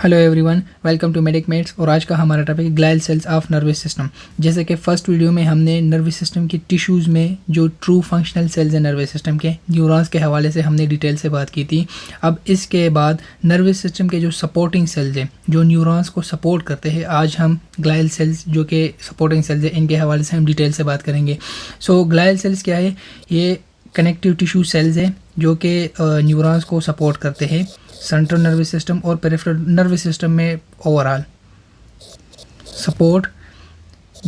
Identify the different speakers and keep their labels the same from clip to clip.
Speaker 1: Hello everyone, welcome to Medicmates. और आज का हमारा topic glial cells of nervous system. जैसे कि फर्स्ट वीडियो में हमने नर्वस सिस्टम की टिश्यूज़ में जो ट्रू फंक्शनल सेल्स हैं नर्वस सिस्टम के न्यूरॉन्स के हवाले से हमने डिटेल से बात की थी। अब इसके बाद नर्वस सिस्टम के जो सपोर्टिंग सेल्स हैं जो न्यूरॉन्स को सपोर्ट करते हैं, आज हम ग्लाइल सेल्स जो कि सपोर्टिंग सेल्स हैं इनके हवाले से हम डिटेल से बात करेंगे। सो ग्लाइल सेल्स क्या है? ये कनेक्टिव टिश्यू सेल्स हैं जो कि न्यूरॉन्स को सपोर्ट करते हैं सेंट्रल नर्वस सिस्टम और पेरिफेरल नर्वस सिस्टम में ओवरऑल सपोर्ट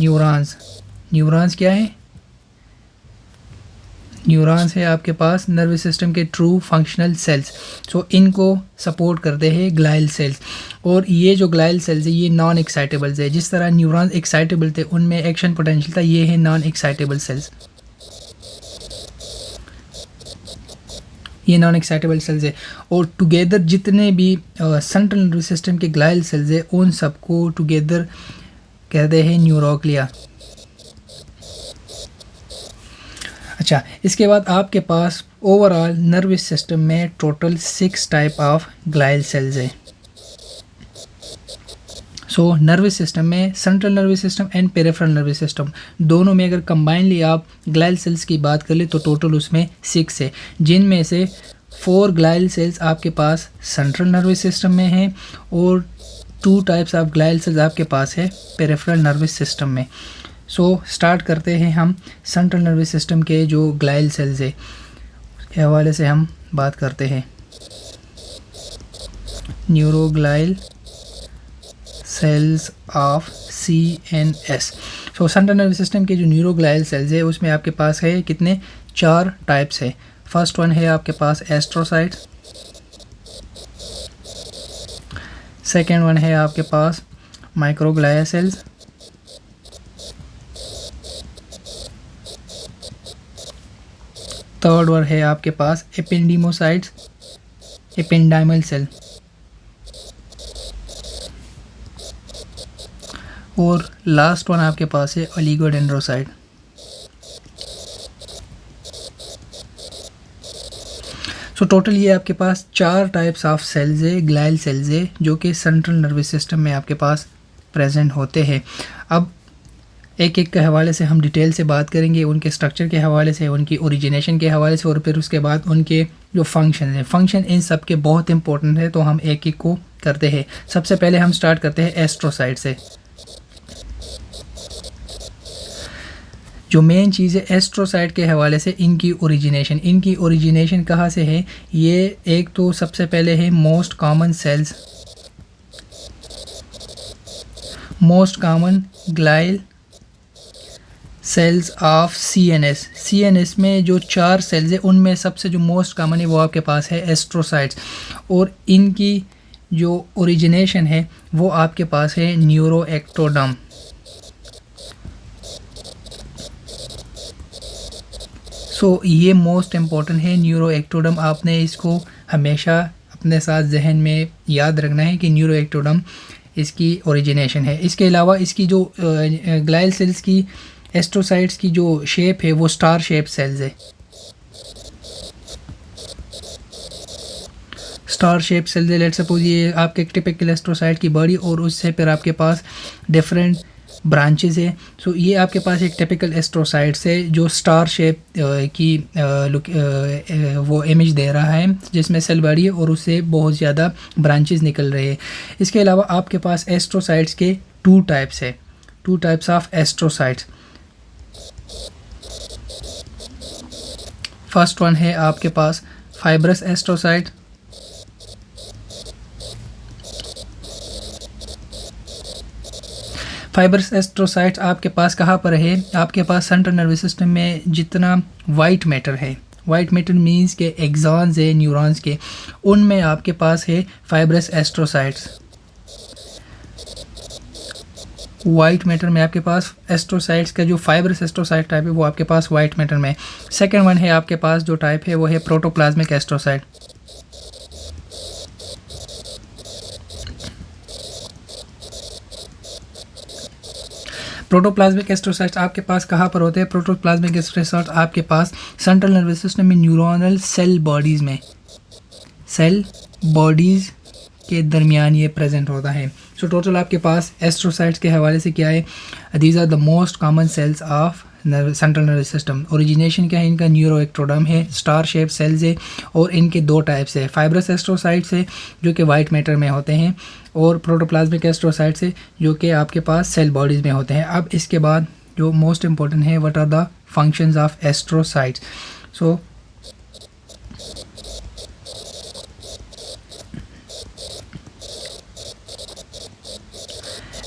Speaker 1: न्यूरॉन्स। न्यूरॉन्स क्या है? न्यूरॉन्स है आपके पास नर्वस सिस्टम के ट्रू फंक्शनल सेल्स। सो इनको सपोर्ट करते हैं ग्लाइल सेल्स। और ये जो ग्लाइल सेल्स है ये नॉन एक्साइटेबल्स है। जिस तरह न्यूरॉन्स एक्साइटेबल थे उनमें एक्शन पोटेंशियल था, ये है नॉन एक्साइटेबल सेल्स। ये नॉन एक्साइटेबल सेल्स है। और टुगेदर जितने भी सेंट्रल नर्वस सिस्टम के ग्लाइल सेल्स है उन सबको टुगेदर कहते हैं न्यूरोग्लिया। अच्छा, इसके बाद आपके पास ओवरऑल नर्वस सिस्टम में total 6 type of glial cells है। सो नर्वस सिस्टम में central nervous system and peripheral nervous system दोनों में अगर कंबाइनली आप ग्लाइल सेल्स की बात कर ले तो टोटल उसमें 6 है, जिनमें से 4 ग्लाइल सेल्स आपके पास सेंट्रल नर्वस सिस्टम में हैं और 2 टाइप्स ऑफ ग्लाइल सेल्स आपके पास है पेरिफेरल नर्वस सिस्टम में। सो स्टार्ट करते हैं हम सेंट्रल नर्वस सिस्टम के जो ग्लाइल सेल्स है के हवाले से हम बात करते हैं। Neuroglial cells of CNS। So central nervous system के जो न्यूरोग्लाइल सेल्स है उसमें आपके पास है कितने? 4 टाइप्स है। फर्स्ट वन है आपके पास एस्ट्रोसाइट, सेकेंड वन है आपके पास माइक्रोग्लाइया सेल्स, थर्ड वन है आपके पास एपेंडिमोसाइट्स, एपेंडाइमल सेल, और लास्ट वन आपके पास है ओलिगोडेंड्रोसाइट। सो टोटल ये आपके पास 4 टाइप्स ऑफ सेल्स है, ग्लाइल सेल्स है, जो कि सेंट्रल नर्वस सिस्टम में आपके पास प्रेजेंट होते हैं। अब एक एक के हवाले से हम डिटेल से बात करेंगे, उनके स्ट्रक्चर के हवाले से, उनकी ओरिजिनेशन के हवाले से, और फिर उसके बाद उनके जो फंक्शन है। फंक्शन इन सब के बहुत इंपॉर्टेंट है, तो हम एक एक को करते हैं। सबसे पहले हम स्टार्ट करते हैं एस्ट्रोसाइट से। जो मेन चीज़ है एस्ट्रोसाइट के हवाले से इनकी ओरिजिनेशन कहाँ से है? ये एक तो सबसे पहले है most common cells, most common glial cells of CNS में जो 4 सेल्स है उनमें सबसे जो मोस्ट कॉमन है वो आपके पास है एस्ट्रोसाइट्स। और इनकी जो ओरिजिनेशन है वो आपके पास है न्यूरोएक्टोडर्म। सो ये मोस्ट इम्पॉर्टेंट है न्यूरोएक्टोडर्म। आपने इसको हमेशा अपने साथ जहन में याद रखना है कि न्यूरोएक्टोडर्म इसकी ओरिजिनेशन है। इसके अलावा इसकी जो ग्लाइल सेल्स की एस्ट्रोसाइट्स की जो शेप है वो स्टार शेप सेल्स है। स्टार शेप सेल्स है। लेट सपोज ये आपके टिपिकल एस्ट्रोसाइट की बॉडी और उससे फिर आपके पास डिफरेंट ब्रांचेस है। सो ये आपके पास एक टिपिकल एस्ट्रोसाइट्स है जो स्टार शेप की वो इमेज दे रहा है, जिसमें सेल बॉडी है और उससे बहुत ज़्यादा ब्रांचेस निकल रहे हैं। इसके अलावा आपके पास एस्ट्रोसाइट्स के 2 टाइप्स है, 2 types of astrocytes. First one है आपके पास फाइब्रस एस्ट्रोसाइट, फाइब्रस एस्ट्रोसाइट्स आपके पास कहाँ पर है? आपके पास सेंट्रल नर्वस सिस्टम में जितना वाइट मैटर है, वाइट मैटर मीन्स के एक्सॉन्स है न्यूरॉन्स के, उनमें आपके पास है फाइब्रस एस्ट्रोसाइट्स। वाइट मैटर में आपके पास एस्ट्रोसाइट्स का जो फाइब्रस एस्ट्रोसाइट टाइप है वो आपके पास वाइट मैटर में। सेकेंड वन है आपके पास जो टाइप है वो है प्रोटोप्लाज्मिक एस्ट्रोसाइट। प्रोटोप्लाज्मिक एस्ट्रोसाइट्स आपके पास कहाँ पर होते हैं? प्रोटोप्लाज्मिक एस्ट्रोसाइट्स आपके पास सेंट्रल नर्वस सिस्टम में न्यूरोनल सेल बॉडीज़ में, सेल बॉडीज़ के दरमियान ये प्रेजेंट होता है। सो टोटल आपके पास एस्ट्रोसाइट्स के हवाले से क्या है, these are the most common cells of central nervous system. Origination क्या है इनका, न्यूरोएक्टोडर्म है, स्टार शेप सेल्स है, और इनके दो टाइप्स है, फाइब्रस एस्ट्रोसाइट्स है जो कि वाइट मैटर में होते हैं, और प्रोटोप्लाज्मिक एस्ट्रोसाइट्स है जो कि आपके पास सेल बॉडीज़ में होते हैं। अब इसके बाद जो मोस्ट इंपॉर्टेंट है, what are the functions of astrocytes. So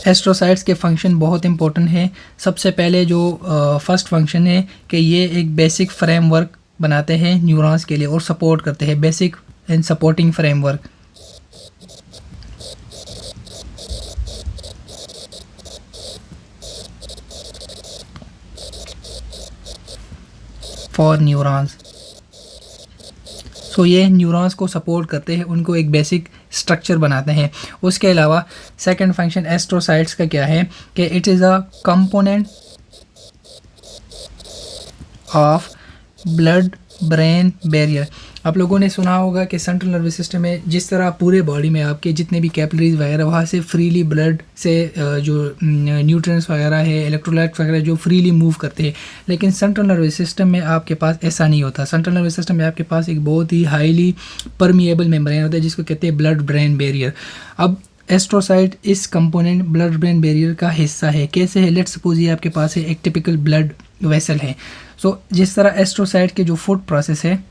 Speaker 1: astrocytes के फंक्शन बहुत इंपॉर्टेंट है। सबसे पहले जो फर्स्ट फंक्शन है कि ये एक बेसिक फ्रेमवर्क बनाते हैं न्यूरॉन्स के लिए और सपोर्ट करते हैं, basic and supporting framework for neurons. So ये न्यूरॉन्स को सपोर्ट करते हैं, उनको एक बेसिक स्ट्रक्चर बनाते हैं। उसके अलावा सेकंड फंक्शन एस्ट्रोसाइट्स का क्या है कि it is a component of blood brain barrier. आप लोगों ने सुना होगा कि सेंट्रल नर्वस सिस्टम में जिस तरह पूरे बॉडी में आपके जितने भी कैपिलरीज वगैरह वहाँ से फ्रीली ब्लड से जो न्यूट्रिएंट्स वगैरह है, इलेक्ट्रोलाइट्स वगैरह जो फ्रीली मूव करते हैं, लेकिन सेंट्रल नर्वस सिस्टम में आपके पास ऐसा नहीं होता। सेंट्रल नर्वस सिस्टम में आपके पास एक बहुत ही हाईली परमिएबल मेम्ब्रेन होता है जिसको कहते हैं ब्लड ब्रेन बैरियर। अब एस्ट्रोसाइट इस कंपोनेंट ब्लड ब्रेन बैरियर का हिस्सा है। कैसे है, लेट्स सपोज ये आपके पास है एक टिपिकल ब्लड वेसल है। सो जिस तरह एस्ट्रोसाइट के जो फुट प्रोसेस है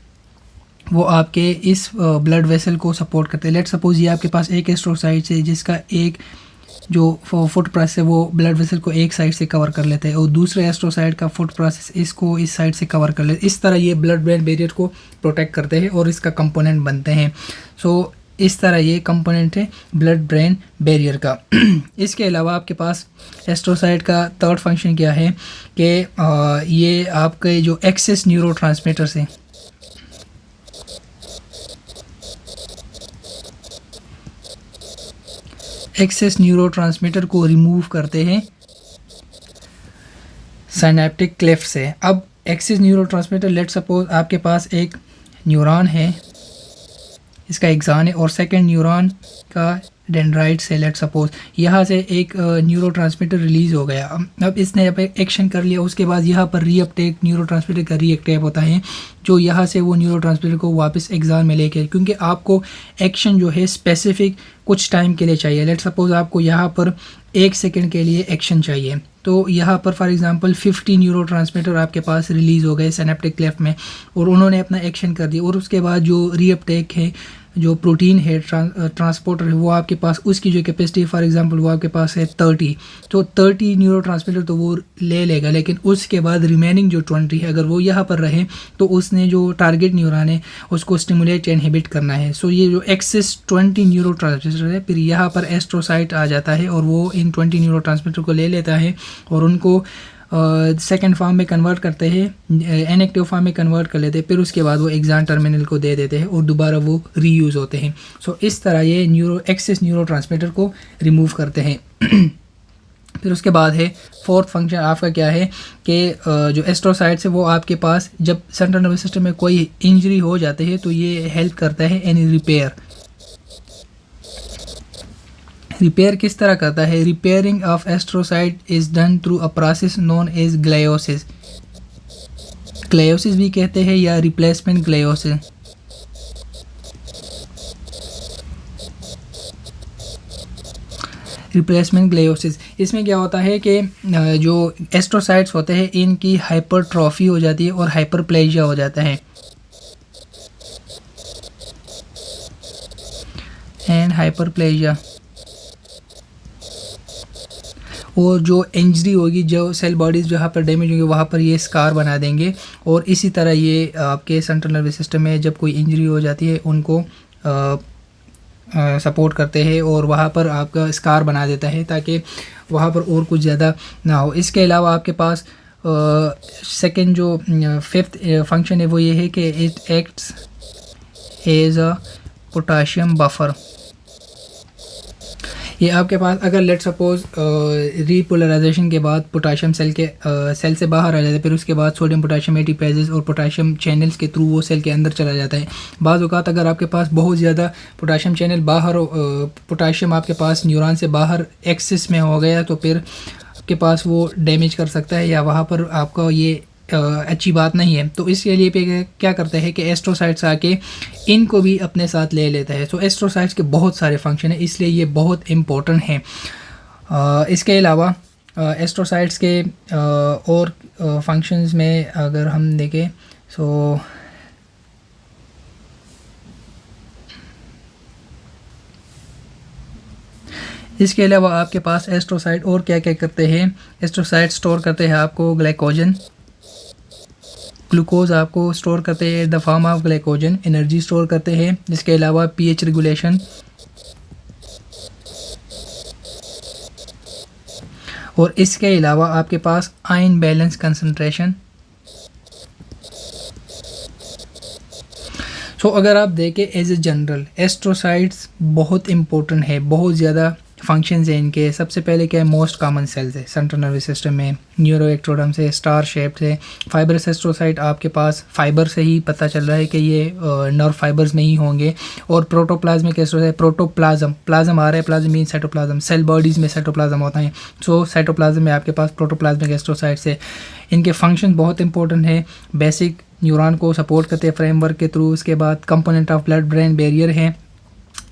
Speaker 1: वो आपके इस ब्लड वेसल को सपोर्ट करते हैं। लेट्स सपोज ये आपके पास एक एस्ट्रोसाइट है जिसका एक जो फुट प्रोसेस है वो ब्लड वेसल को एक साइड से कवर कर लेते हैं, और दूसरे एस्ट्रोसाइट का फुट प्रोसेस इसको इस साइड से कवर कर लेते हैं। इस तरह ये ब्लड ब्रेन बैरियर को प्रोटेक्ट करते हैं और इसका कंपोनेंट बनते हैं। सो इस तरह ये कंपोनेंट है ब्लड ब्रेन बैरियर का। इसके अलावा आपके पास एस्ट्रोसाइट का थर्ड फंक्शन क्या है कि ये आपके जो एक्सेस न्यूरोट्रांसमीटर्स हैं, एक्सेस न्यूरोट्रांसमीटर को रिमूव करते हैं सिनेप्टिक क्लेफ्ट से। अब एक्सेस न्यूरोट्रांसमीटर, लेट सपोज आपके पास एक न्यूरॉन है, इसका एक्सान है, और सेकंड न्यूरॉन का डेंड्राइट से लेट सपोज यहाँ से एक न्यूरोट्रांसमीटर रिलीज़ हो गया। अब इसने जब एक्शन कर लिया उसके बाद यहाँ पर रीअपटेक न्यूरोट्रांसमीटर का रीअपटेक होता है जो यहाँ से वो न्यूरोट्रांसमीटर को वापस एक्सान में लेके, क्योंकि आपको एक्शन जो है स्पेसिफिक कुछ टाइम के लिए चाहिए। लेट सपोज आपको यहाँ पर 1 सेकंड के लिए एक्शन चाहिए, तो यहाँ पर फॉर एग्जांपल 50 न्यूरोट्रांसमीटर आपके पास रिलीज़ हो गए सिनेप्टिक क्लेफ्ट में और उन्होंने अपना एक्शन कर दिया, और उसके बाद जो रीअपटेक है, जो प्रोटीन है ट्रांसपोर्टर है, वो आपके पास उसकी जो कैपेसिटी फॉर एग्जांपल वो आपके पास है 30, तो 30 न्यूरोट्रांसमीटर तो वो ले लेगा, लेकिन उसके बाद रिमेनिंग जो 20 है अगर वो यहाँ पर रहे तो उसने जो टारगेट न्यूरॉन है उसको स्टिमुलेट या इनहिबिट करना है। सो ये जो एक्सेस 20 न्यूरोट्रांसमीटर है, फिर यहाँ पर एस्ट्रोसाइट आ जाता है और वो इन 20 न्यूरोट्रांसमीटर को ले लेता है और उनको सेकेंड फॉर्म में कन्वर्ट करते हैं, इनएक्टिव फॉर्म में कन्वर्ट कर लेते हैं, फिर उसके बाद वो एक्सान टर्मिनल को दे देते हैं और दोबारा वो रीयूज़ होते हैं। सो इस तरह ये एक्सेस न्यूरोट्रांसमीटर को रिमूव करते हैं। फिर उसके बाद है फोर्थ फंक्शन आपका क्या है कि जो एस्ट्रोसाइट्स है वो आपके पास जब सेंट्रल नर्वस सिस्टम में कोई इंजरी हो जाती है तो ये हेल्प करता है इन रिपेयर। रिपेयर किस तरह करता है? Repairing of astrocyte is done through a process known as gliosis. Gliosis भी कहते हैं या रिप्लेसमेंट ग्लायोसिस। रिप्लेसमेंट ग्लायोसिस, इसमें क्या होता है कि जो एस्ट्रोसाइट्स होते हैं इनकी हाइपरट्रॉफी हो जाती है और हाइपरप्लेजिया हो जाता है एंड हाइपरप्लेजिया, और जो इंजरी होगी, जो सेल बॉडीज़ जहाँ पर डैमेज होंगे वहाँ पर ये स्कार बना देंगे, और इसी तरह ये आपके सेंट्रल नर्वस सिस्टम में जब कोई इंजरी हो जाती है उनको सपोर्ट करते हैं और वहाँ पर आपका स्कार बना देता है ताकि वहाँ पर और कुछ ज़्यादा ना हो। इसके अलावा आपके पास सेकंड जो फिफ्थ फंक्शन है वो ये है कि it acts as a potassium buffer. ये आपके पास अगर लेट सपोज रीपोलराइजेशन के बाद पोटाशियम सेल से बाहर आ जाता है, फिर उसके बाद सोडियम पोटाशियम एटीपेजेस और पोटाशियम चैनल्स के थ्रू वो सेल के अंदर चला जाता है। बाज़ औक़ात अगर आपके पास बहुत ज़्यादा पोटाशियम चैनल बाहर पोटाशियम आपके पास न्यूरॉन से बाहर एक्सिस में हो गया तो फिर आपके पास वो डैमेज कर सकता है या वहाँ पर आपका ये अच्छी बात नहीं है। तो इसके लिए पे क्या करते हैं कि एस्ट्रोसाइट्स आके इनको भी अपने साथ ले लेता है। तो एस्ट्रोसाइट्स के बहुत सारे फंक्शन हैं, इसलिए ये बहुत इम्पोर्टेंट हैं। इसके अलावा एस्ट्रोसाइट्स के और फंक्शंस में अगर हम देखें सो इसके अलावा आपके पास एस्ट्रोसाइट और क्या क्या करते हैं। एस्ट्रोसाइट स्टोर करते हैं आपको ग्लाइकोजन, ग्लूकोज आपको स्टोर करते हैं the form of glycogen, energy store करते हैं। इसके अलावा पीएच रेगुलेशन और इसके अलावा आपके पास आयन बैलेंस कंसंट्रेशन। सो अगर आप देखें एज ए जनरल एस्ट्रोसाइट्स बहुत इंपॉर्टेंट है, बहुत ज़्यादा फंक्शंस हैं इनके। सबसे पहले क्या है, मोस्ट कॉमन सेल्स है सेंट्रल नर्वस सिस्टम में, न्यूरोएक्टोडर्म से, स्टार शेप्ड है। फाइबरस एस्ट्रोसाइट आपके पास फाइबर से ही पता चल रहा है कि ये नर्व फाइबर्स में ही होंगे। और प्रोटोप्लाज्मिक एस्ट्रोसाइट, प्रोटोप्लाज्म, प्लाज्म आ रहा है, plasm mean cytoplasm, cell bodies में साइटोप्लाज्म होता है। सो साइटोप्लाज्म में आपके पास प्रोटोप्लाज्मिक एस्ट्रोसाइट्स है। इनके फंक्शन बहुत इंपॉर्टेंट है, बेसिक न्यूरॉन को सपोर्ट करते हैं फ्रेमवर्क के थ्रू। उसके बाद component of blood brain barrier है।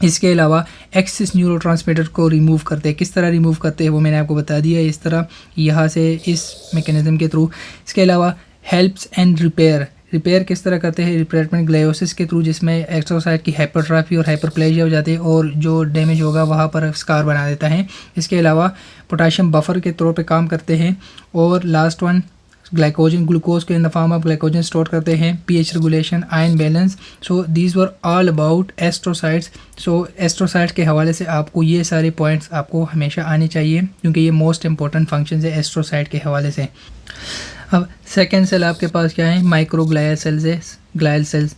Speaker 1: इसके अलावा एक्सिस न्यूरोट्रांसमीटर को रिमूव करते हैं। किस तरह रिमूव करते हैं वो मैंने आपको बता दिया, इस तरह यहाँ से इस मैकेनिज्म के थ्रू। इसके अलावा हेल्प्स एंड रिपेयर किस तरह करते हैं, रिपेयरमेंट ग्लायोसिस के थ्रू, जिसमें एस्ट्रोसाइट की हाइपरट्रॉफी और हाइपरप्लेजिया हो जाती है और जो डैमेज होगा वहाँ पर स्कार बना देता है। इसके अलावा पोटाशियम बफर के तौर पे काम करते हैं। और लास्ट वन ग्लाइकोजन, ग्लूकोज को in the form of glycogen store करते हैं। PH regulation, ion balance. So these were all about astrocytes. So astrocytes के हवाले से आपको ये सारे पॉइंट्स आपको हमेशा आने चाहिए क्योंकि ये मोस्ट इंपॉर्टेंट फंक्शंस है एस्ट्रोसाइट के हवाले से। अब सेकेंड सेल आपके पास क्या है, माइक्रोग्लायल सेल्स है, glial cells.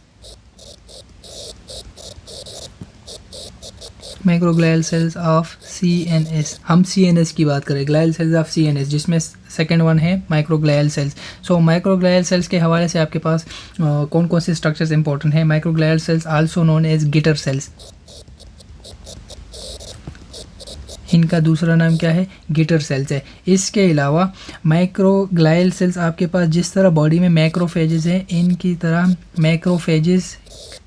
Speaker 1: Microglial cells of CNS, हम CNS की बात करें, ग्लायल सेल्स ऑफ CNS, जिसमें सेकेंड वन है माइक्रोग्लायल सेल्स। सो माइक्रोग्लायल सेल्स के हवाले से आपके पास कौन कौन से स्ट्रक्चर्स इंपॉर्टेंट है। Microglial cells also known as gitter cells, इनका दूसरा नाम क्या है, गिटर सेल्स है। इसके अलावा माइक्रोग्लायल सेल्स आपके पास जिस तरह बॉडी में मैक्रोफेजेस हैं, इनकी तरह मैक्रोफेजेस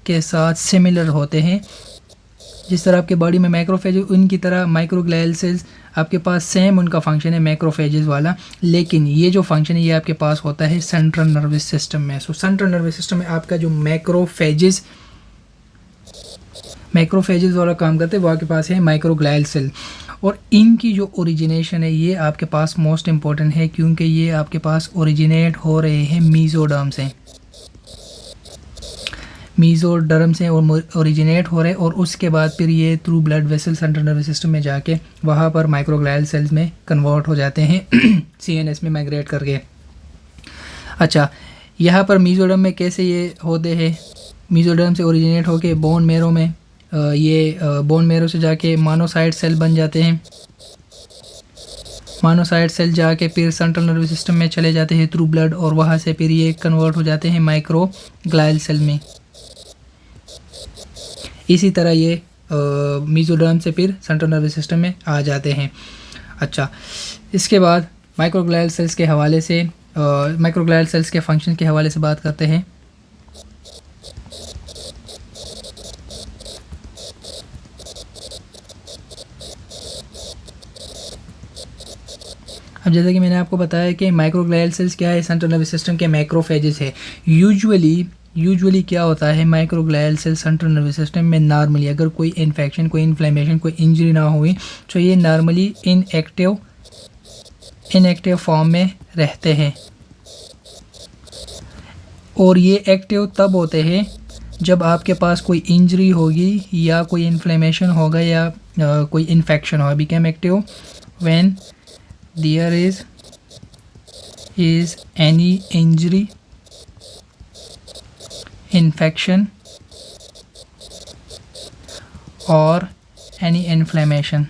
Speaker 1: के साथ सिमिलर होते हैं। जिस तरह आपके बॉडी में मैक्रोफेज उनकी तरह माइक्रोग्लायल सेल्स आपके पास सेम उनका फंक्शन है मैक्रोफेजेस वाला, लेकिन ये जो फंक्शन है ये आपके पास होता है सेंट्रल नर्वस सिस्टम में। सो सेंट्रल नर्वस सिस्टम में आपका जो मैक्रोफेजेस वाला काम करते हैं वो आपके पास है माइक्रोग्लायल सेल। और इनकी जो ओरिजिनेशन है ये आपके पास मोस्ट इंपॉर्टेंट है क्योंकि ये आपके पास ओरिजिनेट हो रहे हैं मीजोडर्म से, मीजोडर्म से ओरिजिनेट हो रहे हैं और उसके बाद फिर ये through blood vessel central nervous system में जाके वहाँ पर माइक्रोग्लायल सेल्स में कन्वर्ट हो जाते हैं CNS में माइग्रेट करके। अच्छा, यहाँ पर मीजोडर्म में कैसे ये होते हैं, मीजोडर्म से ओरिजिनेट होके बोन मेरो में ये बोन मेरो से जाके मोनोसाइट सेल बन जाते हैं। मोनोसाइट सेल जाके फिर सेंट्रल नर्वस सिस्टम में चले जाते हैं थ्रू ब्लड और वहाँ से फिर ये कन्वर्ट हो जाते हैं माइक्रोग्लायल सेल में। इसी तरह ये मीजोडर्म से फिर सेंट्रल नर्वस सिस्टम में आ जाते हैं। अच्छा, इसके बाद माइक्रोग्लायल सेल्स के हवाले से माइक्रोग्लायल सेल्स के फंक्शन के हवाले से बात करते हैं। अब जैसा कि मैंने आपको बताया कि माइक्रोग्लायल सेल्स क्या है, सेंट्रल नर्वस सिस्टम के मैक्रोफेजेस है। यूजुअली क्या होता है, माइक्रोग्लायल सेल सेंट्रल नर्वस सिस्टम में नॉर्मली अगर कोई इन्फेक्शन, कोई इन्फ्लेमेशन, कोई इंजरी ना हुई तो ये नॉर्मली इनएक्टिव फॉर्म में रहते हैं। और ये एक्टिव तब होते हैं जब आपके पास कोई इंजरी होगी या कोई इन्फ्लेमेशन होगा या कोई इन्फेक्शन होगा। Become active when there is any injury, infection or any inflammation।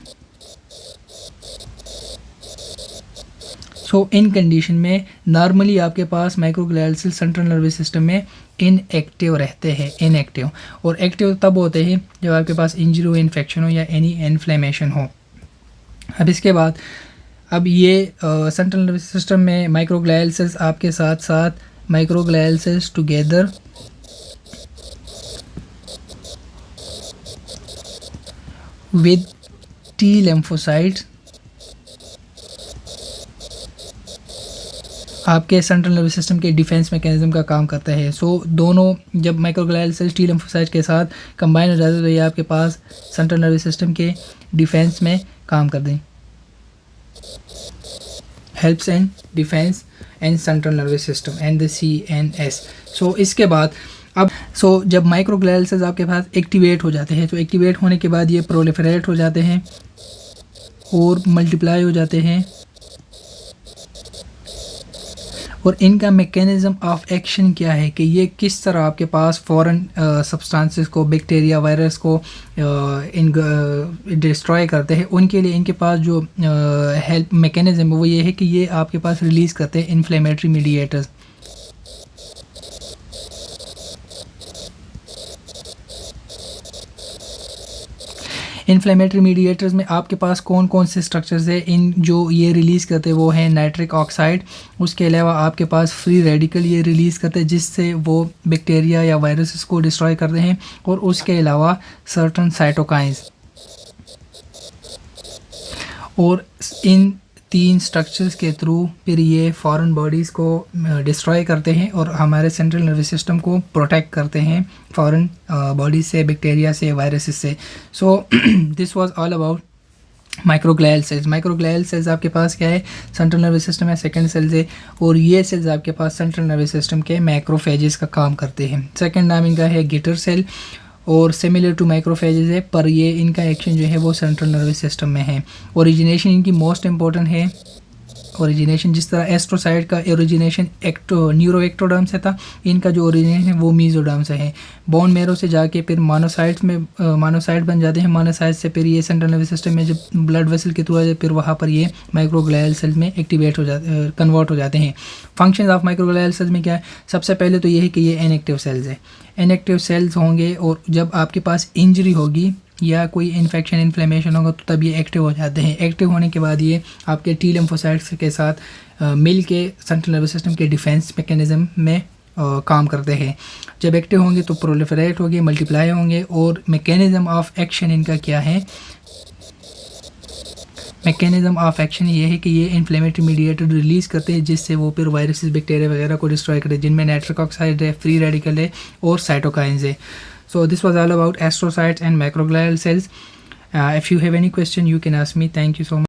Speaker 1: So इन कंडीशन में नॉर्मली आपके पास microglial cell central nervous system में इनएक्टिव रहते हैं, इनएक्टिव। और एक्टिव तब होते हैं जब आपके पास इंजरी हो, इन्फेक्शन हो या एनी इन्फ्लेमेशन हो। अब इसके बाद अब ये सेंट्रल नर्वस सिस्टम में माइक्रोग्लियल सेल्स आपके साथ साथ microglial cells together with T lymphocytes आपके सेंट्रल नर्वस सिस्टम के डिफेंस मैकेनिज्म का काम करता है। सो दोनों जब माइक्रोग्लियल सेल्स टी लिम्फोसाइट के साथ कंबाइन हो जाते हैं तो ये आपके पास सेंट्रल नर्वस सिस्टम के डिफेंस में काम कर दें, helps and defence and central nervous system and the CNS। सो इसके बाद अब जब माइक्रोग्लियल सेल्स आपके पास एक्टिवेट हो जाते हैं तो एक्टिवेट होने के बाद ये प्रोलिफरेट हो जाते हैं और मल्टीप्लाई हो जाते हैं, और इनका मैकेनिज्म ऑफ एक्शन क्या है कि ये किस तरह आपके पास फॉरेन सब्सटेंसेस को, बैक्टीरिया, वायरस को डिस्ट्रॉय करते हैं। उनके लिए इनके पास जो हेल्प मैकेनिज्म है वो ये है कि ये आपके पास रिलीज़ करते हैं इन्फ्लेमेटरी मीडिएटर्स। इन्फ्लेमेटरी मीडिएटर्स में आपके पास कौन कौन से स्ट्रक्चर्स है इन जो ये रिलीज़ करते हैं वो है नाइट्रिक ऑक्साइड, उसके अलावा आपके पास फ्री रेडिकल ये रिलीज़ करते हैं जिससे वो बैक्टीरिया या वायरसेस को डिस्ट्रॉय करते हैं, और उसके अलावा सर्टन साइटोकाइंस। और इन 3 स्ट्रक्चर्स के थ्रू फिर ये फॉरेन बॉडीज़ को डिस्ट्रॉय करते हैं और हमारे सेंट्रल नर्वस सिस्टम को प्रोटेक्ट करते हैं फॉरेन बॉडीज से, बैक्टीरिया से, वायरसेस से। So this was all about microglial cells. Microglial cells आपके पास क्या है, सेंट्रल नर्वस सिस्टम है, सेकंड सेल्स है, और ये सेल्स आपके पास सेंट्रल नर्वस सिस्टम के मैक्रोफेजेस का काम करते हैं। सेकंड नाम इनका है गिटर सेल, और सिमिलर टू माइक्रोफेजेस है, पर ये इनका एक्शन जो है वो सेंट्रल नर्वस सिस्टम में है। ओरिजिनेशन इनकी मोस्ट इंपॉर्टेंट है। ओरिजिनेशन जिस तरह एस्ट्रोसाइट का ओरिजिनेशन न्यूरोएक्टोडर्म से था, इनका जो ओरिजिनेशन है वो मीजोडर्म से है। बोन मेरो से जाके फिर मोनोसाइट्स में मोनोसाइट बन जाते हैं, मोनोसाइट से फिर ये सेंट्रल नर्वस सिस्टम में जब ब्लड वेसल के थ्रू आ जाए फिर वहाँ पर ये माइक्रोग्लियल सेल में एक्टिवेट हो जाते, कन्वर्ट हो जाते हैं। फंक्शंस ऑफ माइक्रोग्लियल सेल्स में क्या है, सबसे पहले तो ये है कि ये इनएक्टिव सेल्स है। इनएक्टिव सेल्स होंगे और जब आपके पास इंजरी होगी या कोई इन्फेक्शन, इन्फ्लेमेशन होगा तो तब ये एक्टिव हो जाते हैं। एक्टिव होने के बाद ये आपके टी लिम्फोसाइट्स के साथ मिल के सेंट्रल नर्वस सिस्टम के डिफेंस मैकेनिज्म में काम करते हैं। जब एक्टिव होंगे तो प्रोलिफरेट होंगे, मल्टीप्लाई होंगे, और मैकेनिज्म ऑफ एक्शन इनका क्या है, मैकेनिज्म ऑफ एक्शन ये है कि ये इन्फ्लेमेटरी मीडिएटर रिलीज़ करते हैं जिससे वो फिर वायरसेस, बैक्टीरिया वगैरह को डिस्ट्रॉय करते हैं, जिनमें नाइट्रिक ऑक्साइड है, फ्री रेडिकल है और साइटोकाइंस है। So this was all about astrocytes and microglial cells. If you have any question, you can ask me. Thank you so much.